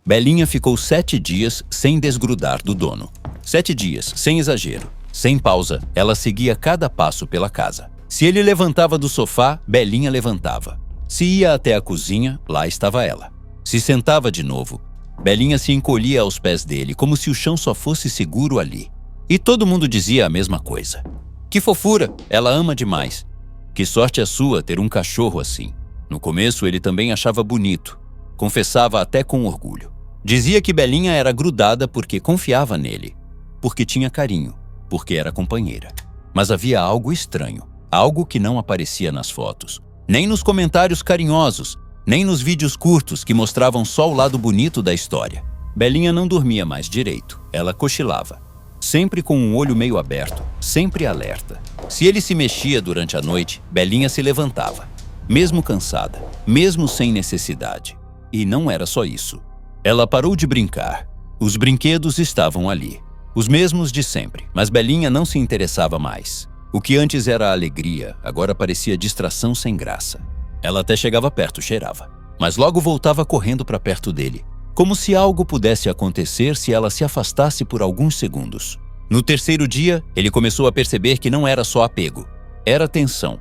Belinha ficou 7 dias sem desgrudar do dono. 7 dias, sem exagero, sem pausa, ela seguia cada passo pela casa. Se ele levantava do sofá, Belinha levantava. Se ia até a cozinha, lá estava ela. Se sentava de novo, Belinha se encolhia aos pés dele, como se o chão só fosse seguro ali. E todo mundo dizia a mesma coisa. Que fofura, ela ama demais. Que sorte a sua ter um cachorro assim. No começo ele também achava bonito. Confessava até com orgulho. Dizia que Belinha era grudada porque confiava nele. Porque tinha carinho. Porque era companheira. Mas havia algo estranho. Algo que não aparecia nas fotos. Nem nos comentários carinhosos. Nem nos vídeos curtos que mostravam só o lado bonito da história. Belinha não dormia mais direito. Ela cochilava. Sempre com um olho meio aberto. Sempre alerta. Se ele se mexia durante a noite, Belinha se levantava. Mesmo cansada. Mesmo sem necessidade. E não era só isso. Ela parou de brincar. Os brinquedos estavam ali. Os mesmos de sempre. Mas Belinha não se interessava mais. O que antes era alegria, agora parecia distração sem graça. Ela até chegava perto, cheirava. Mas logo voltava correndo para perto dele. Como se algo pudesse acontecer se ela se afastasse por alguns segundos. No terceiro dia, ele começou a perceber que não era só apego. Era tensão.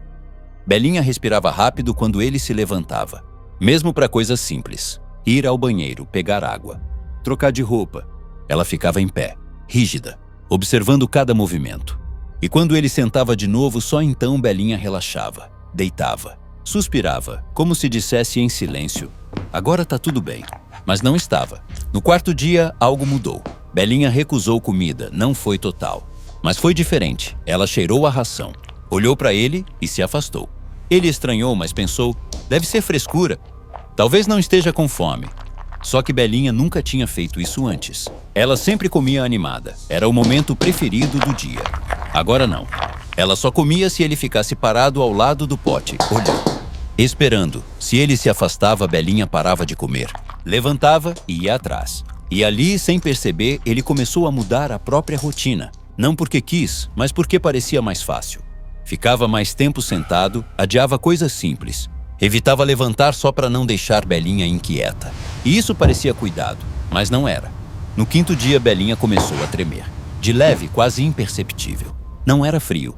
Belinha respirava rápido quando ele se levantava. Mesmo para coisas simples. Ir ao banheiro, pegar água, trocar de roupa. Ela ficava em pé, rígida, observando cada movimento. E quando ele sentava de novo, só então Belinha relaxava, deitava. Suspirava, como se dissesse em silêncio, agora tá tudo bem. Mas não estava. No quarto dia, algo mudou. Belinha recusou comida, não foi total. Mas foi diferente. Ela cheirou a ração, olhou para ele e se afastou. Ele estranhou, mas pensou, deve ser frescura. Talvez não esteja com fome. Só que Belinha nunca tinha feito isso antes. Ela sempre comia animada. Era o momento preferido do dia. Agora não. Ela só comia se ele ficasse parado ao lado do pote, olhando. Esperando. Se ele se afastava, Belinha parava de comer. Levantava e ia atrás. E ali, sem perceber, ele começou a mudar a própria rotina. Não porque quis, mas porque parecia mais fácil. Ficava mais tempo sentado, adiava coisas simples. Evitava levantar só para não deixar Belinha inquieta. E isso parecia cuidado, mas não era. No quinto dia, Belinha começou a tremer. De leve, quase imperceptível. Não era frio.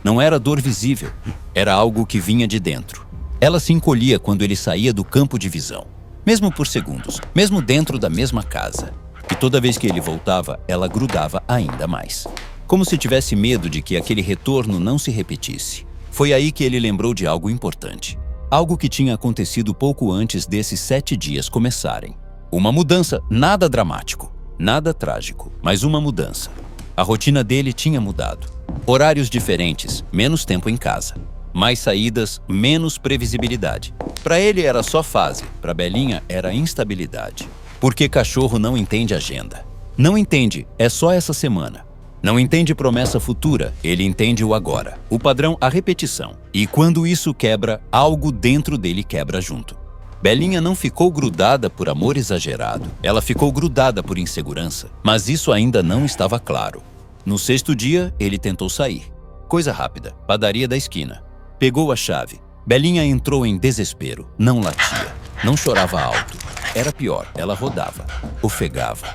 Não era dor visível. Era algo que vinha de dentro. Ela se encolhia quando ele saía do campo de visão. Mesmo por segundos, mesmo dentro da mesma casa. E toda vez que ele voltava, ela grudava ainda mais. Como se tivesse medo de que aquele retorno não se repetisse. Foi aí que ele lembrou de algo importante. Algo que tinha acontecido pouco antes desses 7 dias começarem. Uma mudança, nada dramático, nada trágico, mas uma mudança. A rotina dele tinha mudado. Horários diferentes, menos tempo em casa. Mais saídas, menos previsibilidade. Para ele era só fase, para Belinha era instabilidade. Porque cachorro não entende agenda. Não entende, é só essa semana. Não entende promessa futura, ele entende o agora. O padrão, a repetição. E quando isso quebra, algo dentro dele quebra junto. Belinha não ficou grudada por amor exagerado. Ela ficou grudada por insegurança. Mas isso ainda não estava claro. No 6º dia, ele tentou sair. Coisa rápida, padaria da esquina. Pegou a chave. Belinha entrou em desespero. Não latia. Não chorava alto. Era pior, ela rodava, ofegava.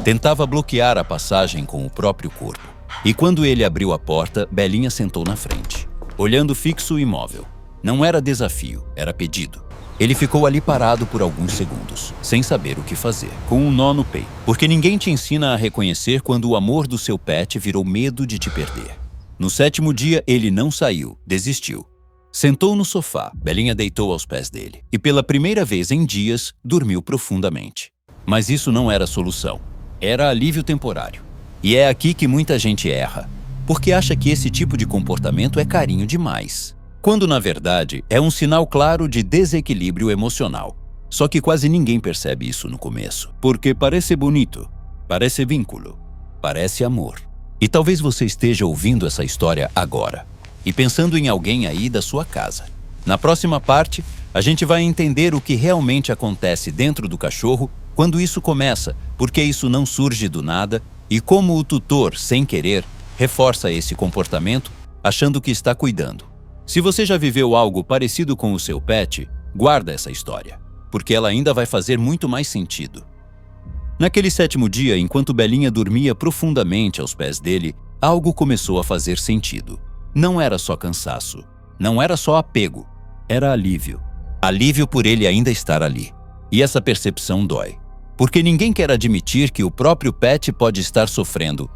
Tentava bloquear a passagem com o próprio corpo. E quando ele abriu a porta, Belinha sentou na frente, olhando fixo e imóvel. Não era desafio, era pedido. Ele ficou ali parado por alguns segundos, sem saber o que fazer, com um nó no peito. Porque ninguém te ensina a reconhecer quando o amor do seu pet virou medo de te perder. No 7º dia, ele não saiu, desistiu. Sentou no sofá, Belinha deitou aos pés dele. E pela primeira vez em dias, dormiu profundamente. Mas isso não era solução. Era alívio temporário. E é aqui que muita gente erra. Porque acha que esse tipo de comportamento é carinho demais. Quando, na verdade, é um sinal claro de desequilíbrio emocional. Só que quase ninguém percebe isso no começo. Porque parece bonito, parece vínculo, parece amor. E talvez você esteja ouvindo essa história agora. E pensando em alguém aí da sua casa. Na próxima parte, a gente vai entender o que realmente acontece dentro do cachorro quando isso começa, porque isso não surge do nada e como o tutor, sem querer, reforça esse comportamento achando que está cuidando. Se você já viveu algo parecido com o seu pet, guarda essa história, porque ela ainda vai fazer muito mais sentido. Naquele 7º dia, enquanto Belinha dormia profundamente aos pés dele, algo começou a fazer sentido. Não era só cansaço, não era só apego, era alívio. Alívio por ele ainda estar ali. E essa percepção dói, porque ninguém quer admitir que o próprio pet pode estar sofrendo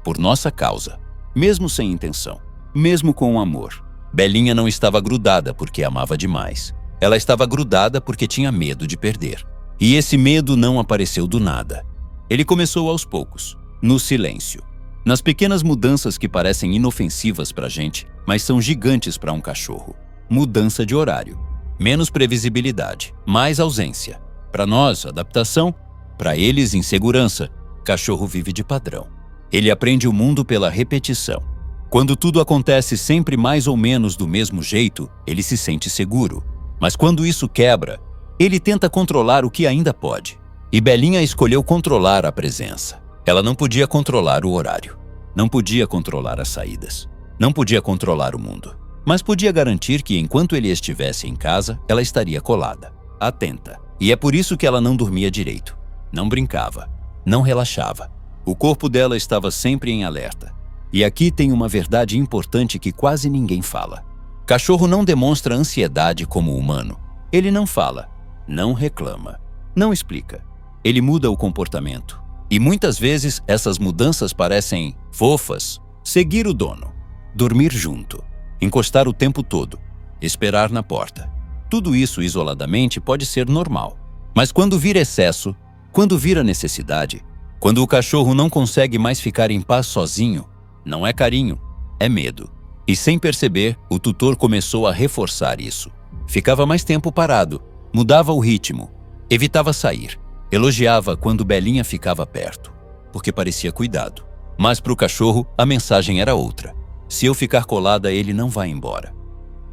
por nossa causa, mesmo sem intenção, mesmo com amor. Belinha não estava grudada porque amava demais. Ela estava grudada porque tinha medo de perder. E esse medo não apareceu do nada. Ele começou aos poucos, no silêncio. Nas pequenas mudanças que parecem inofensivas pra gente, mas são gigantes para um cachorro. Mudança de horário, menos previsibilidade, mais ausência. Para nós, adaptação. Para eles, insegurança. Cachorro vive de padrão. Ele aprende o mundo pela repetição. Quando tudo acontece sempre mais ou menos do mesmo jeito, ele se sente seguro. Mas quando isso quebra, ele tenta controlar o que ainda pode. E Belinha escolheu controlar a presença. Ela não podia controlar o horário. Não podia controlar as saídas. Não podia controlar o mundo. Mas podia garantir que enquanto ele estivesse em casa, ela estaria colada, atenta. E é por isso que ela não dormia direito. Não brincava. Não relaxava. O corpo dela estava sempre em alerta. E aqui tem uma verdade importante que quase ninguém fala. Cachorro não demonstra ansiedade como humano. Ele não fala. Não reclama, não explica. Ele muda o comportamento. E muitas vezes essas mudanças parecem fofas. Seguir o dono, dormir junto, encostar o tempo todo, esperar na porta. Tudo isso isoladamente pode ser normal. Mas quando vira excesso, quando vira necessidade, quando o cachorro não consegue mais ficar em paz sozinho, não é carinho, é medo. E sem perceber, o tutor começou a reforçar isso. Ficava mais tempo parado. Mudava o ritmo, evitava sair, elogiava quando Belinha ficava perto, porque parecia cuidado. Mas para o cachorro, a mensagem era outra. Se eu ficar colada, ele não vai embora.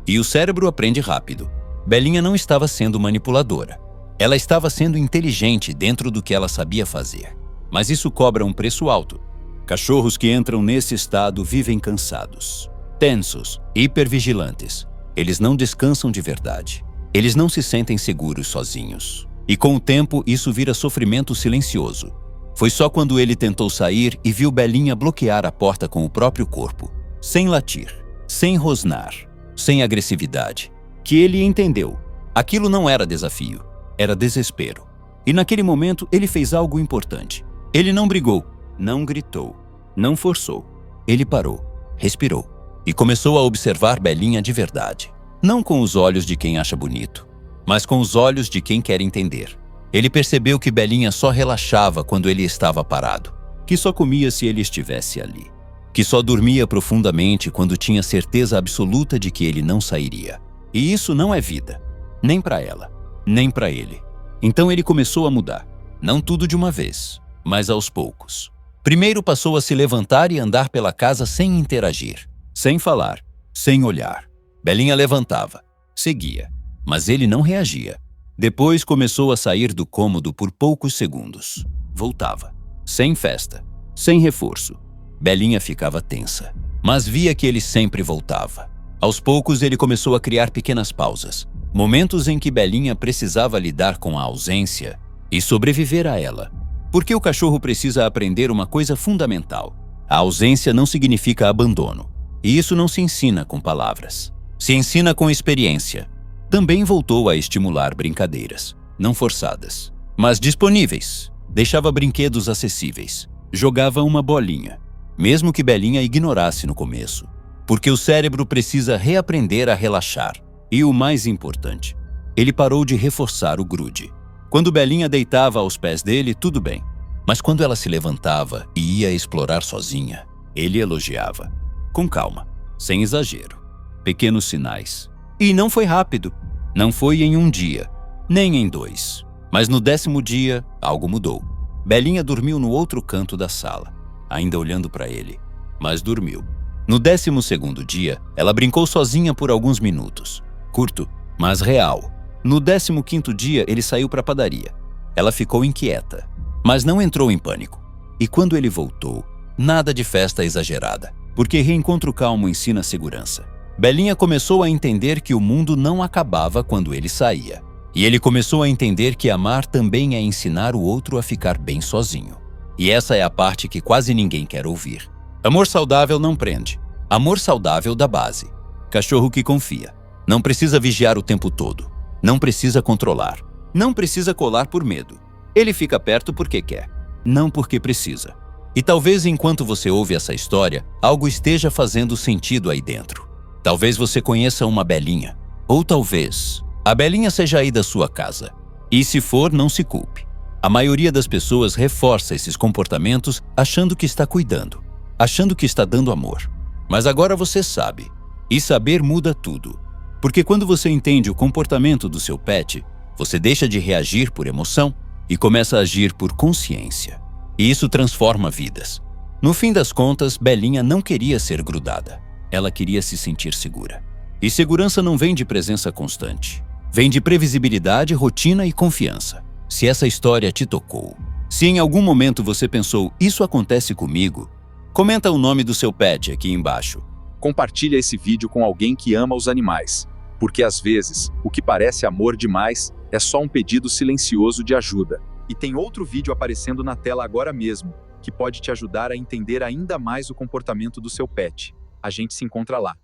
E o cérebro aprende rápido. Belinha não estava sendo manipuladora. Ela estava sendo inteligente dentro do que ela sabia fazer. Mas isso cobra um preço alto. Cachorros que entram nesse estado vivem cansados, tensos, hipervigilantes. Eles não descansam de verdade. Eles não se sentem seguros sozinhos. E com o tempo, isso vira sofrimento silencioso. Foi só quando ele tentou sair e viu Belinha bloquear a porta com o próprio corpo, sem latir, sem rosnar, sem agressividade, que ele entendeu. Aquilo não era desafio, era desespero. E naquele momento, ele fez algo importante. Ele não brigou, não gritou, não forçou. Ele parou, respirou e começou a observar Belinha de verdade. Não com os olhos de quem acha bonito, mas com os olhos de quem quer entender. Ele percebeu que Belinha só relaxava quando ele estava parado, que só comia se ele estivesse ali, que só dormia profundamente quando tinha certeza absoluta de que ele não sairia. E isso não é vida, nem para ela, nem para ele. Então ele começou a mudar, não tudo de uma vez, mas aos poucos. Primeiro passou a se levantar e andar pela casa sem interagir, sem falar, sem olhar. Belinha levantava, seguia, mas ele não reagia. Depois começou a sair do cômodo por poucos segundos. Voltava, sem festa, sem reforço. Belinha ficava tensa, mas via que ele sempre voltava. Aos poucos ele começou a criar pequenas pausas, momentos em que Belinha precisava lidar com a ausência e sobreviver a ela. Porque o cachorro precisa aprender uma coisa fundamental. A ausência não significa abandono, e isso não se ensina com palavras. Se ensina com experiência. Também voltou a estimular brincadeiras, não forçadas, mas disponíveis. Deixava brinquedos acessíveis. Jogava uma bolinha, mesmo que Belinha ignorasse no começo. Porque o cérebro precisa reaprender a relaxar. E o mais importante, ele parou de reforçar o grude. Quando Belinha deitava aos pés dele, tudo bem. Mas quando ela se levantava e ia explorar sozinha, ele elogiava. Com calma, sem exagero. Pequenos sinais. E não foi rápido. Não foi em um dia, nem em 2. Mas no 10º dia, algo mudou. Belinha dormiu no outro canto da sala, ainda olhando para ele, mas dormiu. No 12º dia, ela brincou sozinha por alguns minutos. Curto, mas real. No 15º dia, ele saiu para a padaria. Ela ficou inquieta, mas não entrou em pânico. E quando ele voltou, nada de festa exagerada, porque reencontro calmo ensina segurança. Belinha começou a entender que o mundo não acabava quando ele saía. E ele começou a entender que amar também é ensinar o outro a ficar bem sozinho. E essa é a parte que quase ninguém quer ouvir. Amor saudável não prende. Amor saudável dá base. Cachorro que confia. Não precisa vigiar o tempo todo. Não precisa controlar. Não precisa colar por medo. Ele fica perto porque quer, não porque precisa. E talvez enquanto você ouve essa história, algo esteja fazendo sentido aí dentro. Talvez você conheça uma Belinha. Ou talvez a Belinha seja aí da sua casa. E se for, não se culpe. A maioria das pessoas reforça esses comportamentos achando que está cuidando, achando que está dando amor. Mas agora você sabe. E saber muda tudo. Porque quando você entende o comportamento do seu pet, você deixa de reagir por emoção e começa a agir por consciência. E isso transforma vidas. No fim das contas, Belinha não queria ser grudada. Ela queria se sentir segura. E segurança não vem de presença constante. Vem de previsibilidade, rotina e confiança. Se essa história te tocou, se em algum momento você pensou, isso acontece comigo, comenta o nome do seu pet aqui embaixo. Compartilha esse vídeo com alguém que ama os animais, porque às vezes, o que parece amor demais é só um pedido silencioso de ajuda. E tem outro vídeo aparecendo na tela agora mesmo, que pode te ajudar a entender ainda mais o comportamento do seu pet. A gente se encontra lá.